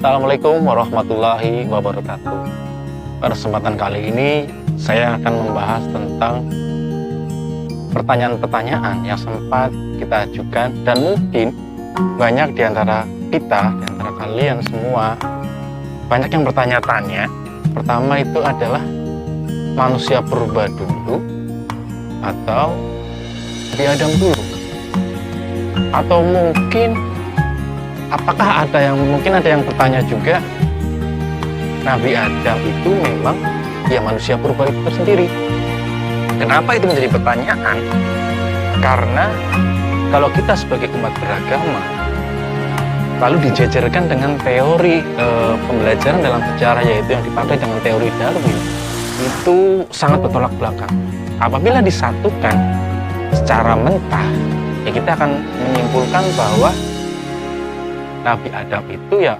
Assalamualaikum warahmatullahi wabarakatuh. Pada kesempatan kali ini saya akan membahas tentang pertanyaan-pertanyaan yang sempat kita ajukan dan mungkin banyak di antara kita, di antara kalian semua, banyak yang bertanya-tanya. Pertama itu adalah manusia purba dulu atau Nabi Adam dulu, atau mungkin apakah ada yang bertanya juga, Nabi Adam itu memang ya manusia purba itu tersendiri. Kenapa itu menjadi pertanyaan? Karena kalau kita sebagai umat beragama lalu dijejerkan dengan teori pembelajaran dalam sejarah, yaitu yang dipakai dengan teori Darwin, itu sangat bertolak belakang. Apabila disatukan secara mentah, ya kita akan menyimpulkan bahwa Nabi Adam itu ya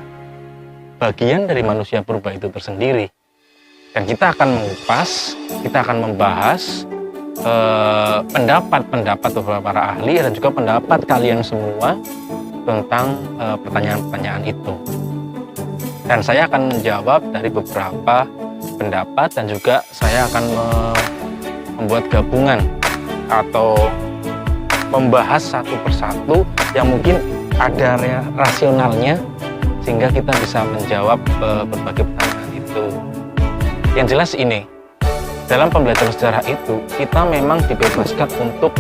bagian dari manusia purba itu tersendiri. Dan kita akan mengupas, kita akan membahas pendapat-pendapat beberapa para ahli dan juga pendapat kalian semua tentang pertanyaan-pertanyaan itu. Dan saya akan menjawab dari beberapa pendapat dan juga saya akan membuat gabungan atau membahas satu persatu yang mungkin ada rasionalnya sehingga kita bisa menjawab berbagai pertanyaan itu. Yang jelas ini, dalam pembelajaran sejarah itu kita memang dibebaskan untuk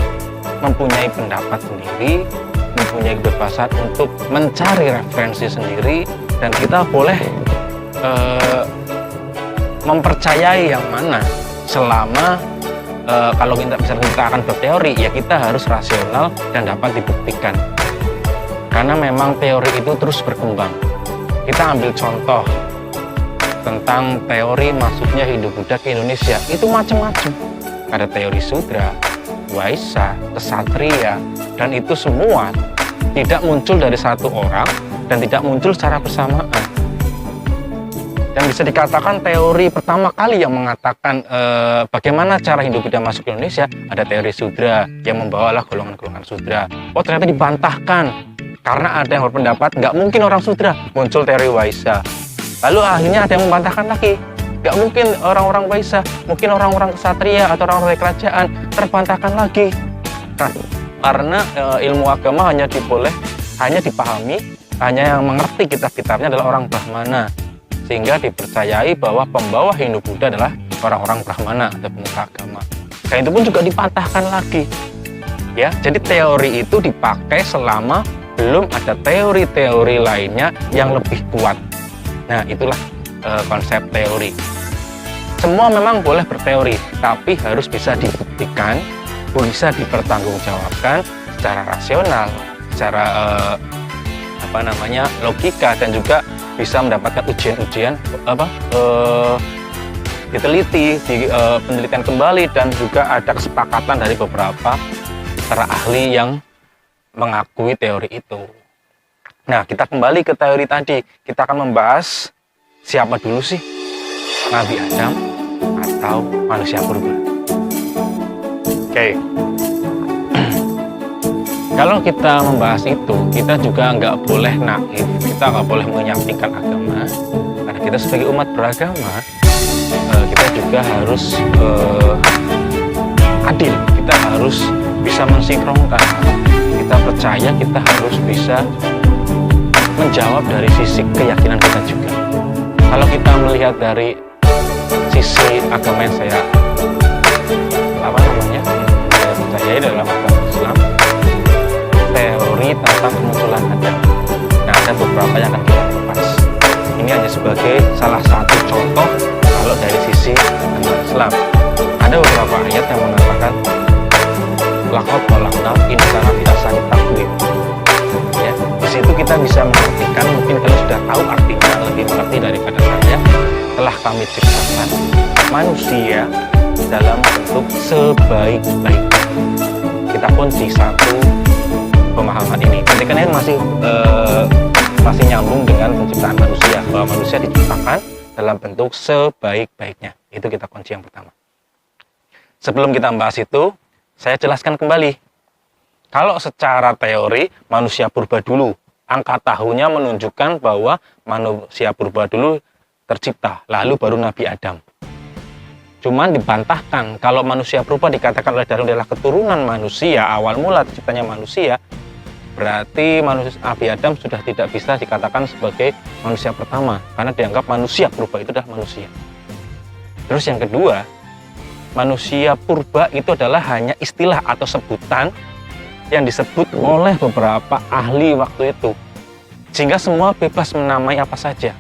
mempunyai pendapat sendiri, mempunyai kebebasan untuk mencari referensi sendiri, dan kita boleh mempercayai yang mana selama kalau kita akan berteori, ya kita harus rasional dan dapat dibuktikan. Karena memang teori itu terus berkembang. Kita ambil contoh tentang teori masuknya Hindu-Buddha ke Indonesia, itu macam-macam. Ada teori Sudra, Waisa, Kesatria, dan itu semua tidak muncul dari satu orang dan tidak muncul secara bersamaan. Dan bisa dikatakan teori pertama kali yang mengatakan bagaimana cara Hindu-Buddha masuk ke Indonesia, ada teori Sudra yang membawalah golongan-golongan Sudra. Oh, ternyata dibantahkan karena ada yang berpendapat nggak mungkin orang Sudra, muncul teori Waisa. Lalu akhirnya ada yang membantahkan lagi, nggak mungkin orang-orang Waisa, mungkin orang-orang Ksatria atau orang-orang kerajaan, terbantahkan lagi. Karena ilmu agama hanya dipahami, hanya yang mengerti kitab-kitabnya adalah orang Brahmana, sehingga dipercayai bahwa pembawa Hindu-Buddha adalah orang-orang Brahmana atau pemuka agama. Dan itu pun juga dipatahkan lagi. Ya, jadi teori itu dipakai selama belum ada teori-teori lainnya yang lebih kuat. Nah, itulah konsep teori. Semua memang boleh berteori, tapi harus bisa dibuktikan, bisa dipertanggungjawabkan secara rasional, secara logika, dan juga bisa mendapatkan ujian-ujian diteliti, penelitian kembali, dan juga ada kesepakatan dari beberapa para ahli yang mengakui teori itu. Nah, kita kembali ke teori tadi. Kita akan membahas siapa dulu sih, Nabi Adam atau manusia purba. Oke. Kalau kita membahas itu, kita juga nggak boleh naif, kita nggak boleh menyampingkan agama. Karena kita sebagai umat beragama, kita juga harus adil. Kita harus bisa mensinkronkan. Kita percaya kita harus bisa menjawab dari sisi keyakinan kita juga. Kalau kita melihat dari sisi agama yang saya percayai dalam agama Islam, teori tentang kemunculan Adam. Nah, ada beberapa yang akan kita kupas. Ini hanya sebagai salah satu contoh kalau dari sisi agama Islam. Ada beberapa ayat yang mengatakan laqad khalaqnal insana fi ahsani taqwim. Ya, di situ kita bisa mengartikan, mungkin kalian sudah tahu artinya, lebih mengerti daripada saya. Telah kami ciptakan manusia dalam bentuk sebaik-baiknya. Kita kunci satu pemahaman ini. Nanti kalian masih nyambung dengan penciptaan manusia, bahwa manusia diciptakan dalam bentuk sebaik-baiknya. Itu kita kunci yang pertama. Sebelum kita membahas itu, saya jelaskan kembali. Kalau secara teori manusia purba dulu Angka tahunnya menunjukkan bahwa manusia purba dulu tercipta, lalu baru Nabi Adam. Cuman dibantahkan kalau manusia purba dikatakan oleh Darwin adalah keturunan manusia, awal mula terciptanya manusia, berarti manusia Nabi Adam sudah tidak bisa dikatakan sebagai manusia pertama, karena dianggap manusia purba itu adalah manusia. Terus yang kedua, manusia purba itu adalah hanya istilah atau sebutan yang disebut oleh beberapa ahli waktu itu, sehingga semua bebas menamai apa saja.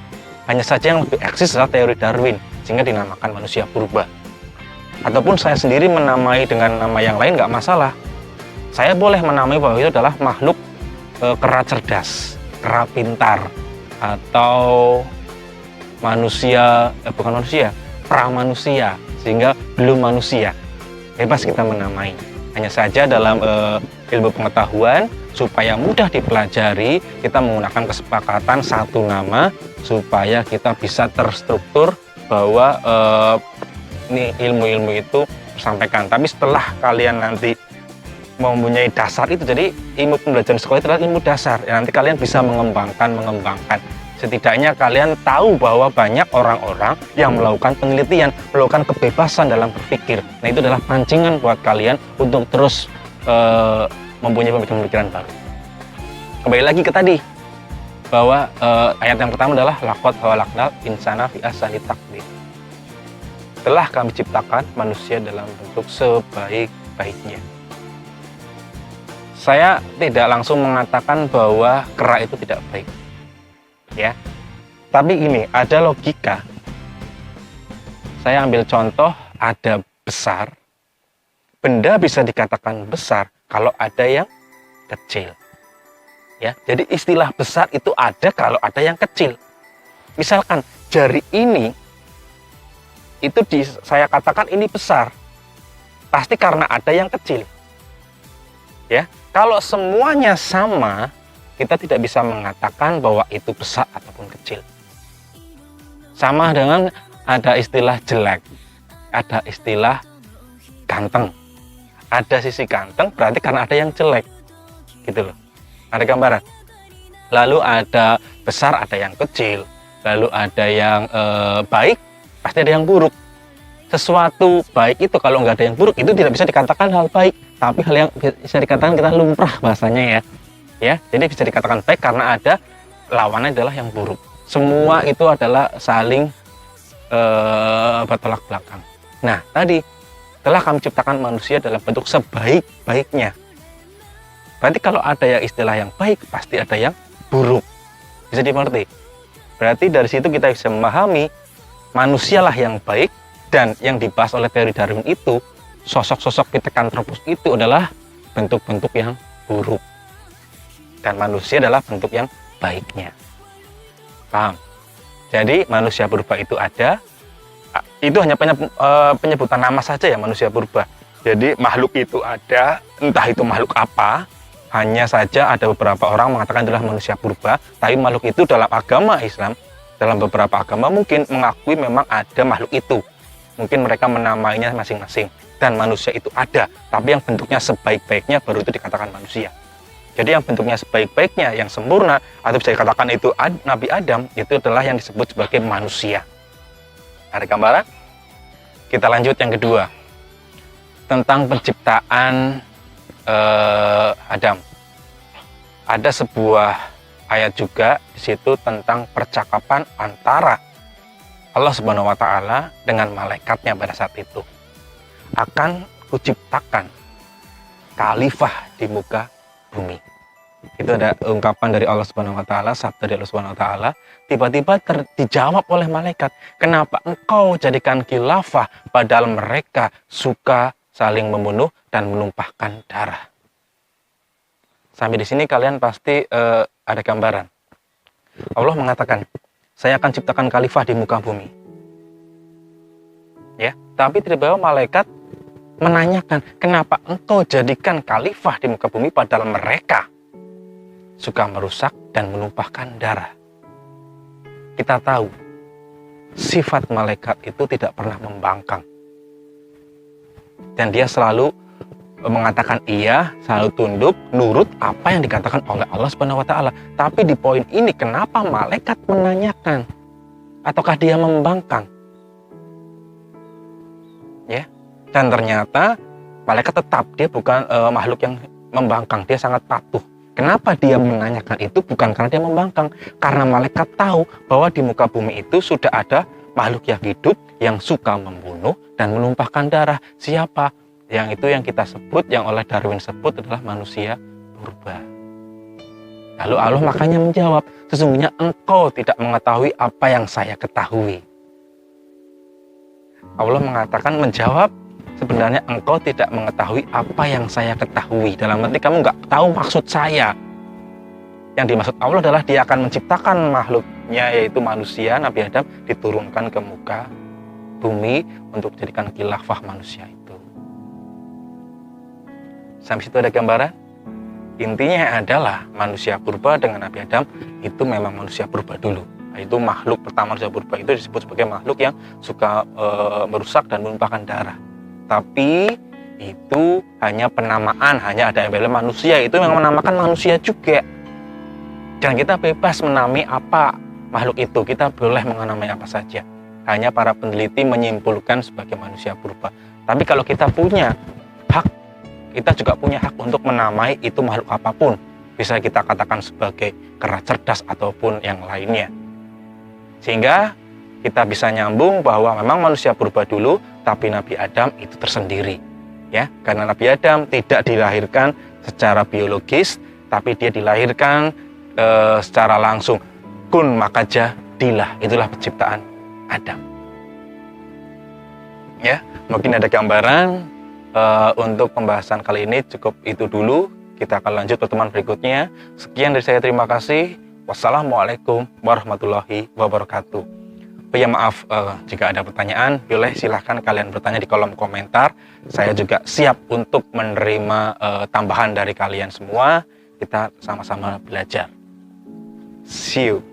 Hanya saja yang lebih eksis adalah teori Darwin, sehingga dinamakan manusia purba. Ataupun saya sendiri menamai dengan nama yang lain nggak masalah. Saya boleh menamai bahwa itu adalah makhluk kera cerdas, kera pintar, atau manusia, bukan manusia, pra-manusia, sehingga belum manusia. Bebas kita menamai. Hanya saja dalam ilmu pengetahuan, supaya mudah dipelajari, kita menggunakan kesepakatan satu nama, supaya kita bisa terstruktur bahwa ini ilmu-ilmu itu sampaikan. Tapi setelah kalian nanti mempunyai dasar itu, jadi ilmu pembelajaran sekolah itu adalah ilmu dasar. Ya, nanti kalian bisa mengembangkan. Setidaknya kalian tahu bahwa banyak orang-orang yang melakukan penelitian, melakukan kebebasan dalam berpikir. Nah, itu adalah pancingan buat kalian untuk terus mempunyai pemikiran-pemikiran baru. Kembali lagi ke tadi, bahwa ayat yang pertama adalah laqad khalaqnal insana fi ahsani taqwim. Telah kami ciptakan manusia dalam bentuk sebaik-baiknya. Saya tidak langsung mengatakan bahwa kera itu tidak baik, ya. Tapi ini ada logika. Saya ambil contoh, ada besar. Benda bisa dikatakan besar kalau ada yang kecil. Ya, jadi istilah besar itu ada kalau ada yang kecil. Misalkan jari ini itu saya katakan ini besar, pasti karena ada yang kecil. Ya, kalau semuanya sama, kita tidak bisa mengatakan bahwa itu besar ataupun kecil. Sama dengan ada istilah jelek, ada istilah ganteng. Ada sisi ganteng berarti karena ada yang jelek, gitu loh. Ada gambaran. Lalu ada besar, ada yang kecil. Lalu ada yang baik, pasti ada yang buruk. Sesuatu baik itu kalau nggak ada yang buruk itu tidak bisa dikatakan hal baik, tapi hal yang bisa dikatakan kita lumrah bahasanya, ya. Jadi bisa dikatakan baik karena ada lawannya adalah yang buruk. Semua itu adalah saling bertolak belakang. Nah, tadi telah kami ciptakan manusia dalam bentuk sebaik-baiknya. Berarti kalau ada yang istilah yang baik, pasti ada yang buruk. Bisa dimengerti? Berarti dari situ kita bisa memahami manusialah yang baik, dan yang dibahas oleh teori Darwin itu, sosok-sosok Pithecanthropus itu adalah bentuk-bentuk yang buruk. Dan manusia adalah bentuk yang baiknya. Paham? Jadi manusia purba itu ada, itu hanya penyebutan nama saja ya, manusia purba. Jadi makhluk itu ada, entah itu makhluk apa, hanya saja ada beberapa orang mengatakan adalah manusia purba, tapi makhluk itu dalam agama Islam, dalam beberapa agama mungkin mengakui memang ada makhluk itu. Mungkin mereka menamainya masing-masing, dan manusia itu ada, tapi yang bentuknya sebaik-baiknya baru itu dikatakan manusia. Jadi yang bentuknya sebaik-baiknya, yang sempurna, atau bisa dikatakan itu Nabi Adam, itu adalah yang disebut sebagai manusia. Ada gambaran? Kita lanjut yang kedua, tentang penciptaan Adam. Ada sebuah ayat juga di situ tentang percakapan antara Allah Subhanahu wa Ta'ala dengan malaikatnya pada saat itu. Akan kuciptakan khalifah di muka bumi. Itu ada ungkapan dari Allah Subhanahu wa Ta'ala, sabda dari Allah Subhanahu wa Ta'ala, tiba-tiba dijawab oleh malaikat, kenapa engkau jadikan khilafah padahal mereka suka saling membunuh dan menumpahkan darah. Sampai di sini kalian pasti ada gambaran. Allah mengatakan, saya akan ciptakan khalifah di muka bumi. Ya, tapi tiba-tiba malaikat menanyakan, kenapa engkau jadikan khalifah di muka bumi padahal mereka suka merusak dan menumpahkan darah. Kita tahu sifat malaikat itu tidak pernah membangkang, dan dia selalu mengatakan iya, selalu tunduk, nurut apa yang dikatakan oleh Allah Subhanahu wa taala. Tapi di poin ini kenapa malaikat menanyakan? Ataukah dia membangkang? Ya. Dan ternyata malaikat tetap dia bukan makhluk yang membangkang, dia sangat patuh. Kenapa dia menanyakan itu? Bukan karena dia membangkang, karena malaikat tahu bahwa di muka bumi itu sudah ada makhluk yang hidup yang suka membunuh dan menumpahkan darah. Siapa? Yang itu yang kita sebut, yang oleh Darwin sebut adalah manusia purba. Lalu Allah makanya menjawab, sesungguhnya engkau tidak mengetahui apa yang saya ketahui. Allah mengatakan, menjawab, sebenarnya engkau tidak mengetahui apa yang saya ketahui. Dalam arti kamu nggak tahu maksud saya. Yang dimaksud Allah adalah dia akan menciptakan makhluknya, yaitu manusia, Nabi Adam, diturunkan ke muka bumi untuk dijadikan khilafah manusia itu. Sampai situ ada gambaran. Intinya adalah manusia purba dengan Nabi Adam itu memang manusia purba dulu. Itu makhluk pertama, manusia purba itu disebut sebagai makhluk yang suka merusak dan menumpahkan darah. Tapi itu hanya penamaan, hanya ada embel manusia, itu yang menamakan manusia juga. Dan kita bebas menamai apa makhluk itu, kita boleh menamai apa saja. Hanya para peneliti menyimpulkan sebagai manusia purba. Tapi kalau kita punya hak, kita juga punya hak untuk menamai itu makhluk apapun. Bisa kita katakan sebagai kera cerdas ataupun yang lainnya. Sehingga kita bisa nyambung bahwa memang manusia purba dulu, tapi Nabi Adam itu tersendiri. Ya, karena Nabi Adam tidak dilahirkan secara biologis, tapi dia dilahirkan secara langsung. Kun maka jadilah, itulah penciptaan Adam. Ya, mungkin ada gambaran. Untuk pembahasan kali ini cukup itu dulu. Kita akan lanjut pertemuan berikutnya. Sekian dari saya, terima kasih. Wassalamualaikum warahmatullahi wabarakatuh. Oh ya, maaf jika ada pertanyaan, boleh silahkan kalian bertanya di kolom komentar. Saya juga siap untuk menerima tambahan dari kalian semua. Kita sama-sama belajar. See you.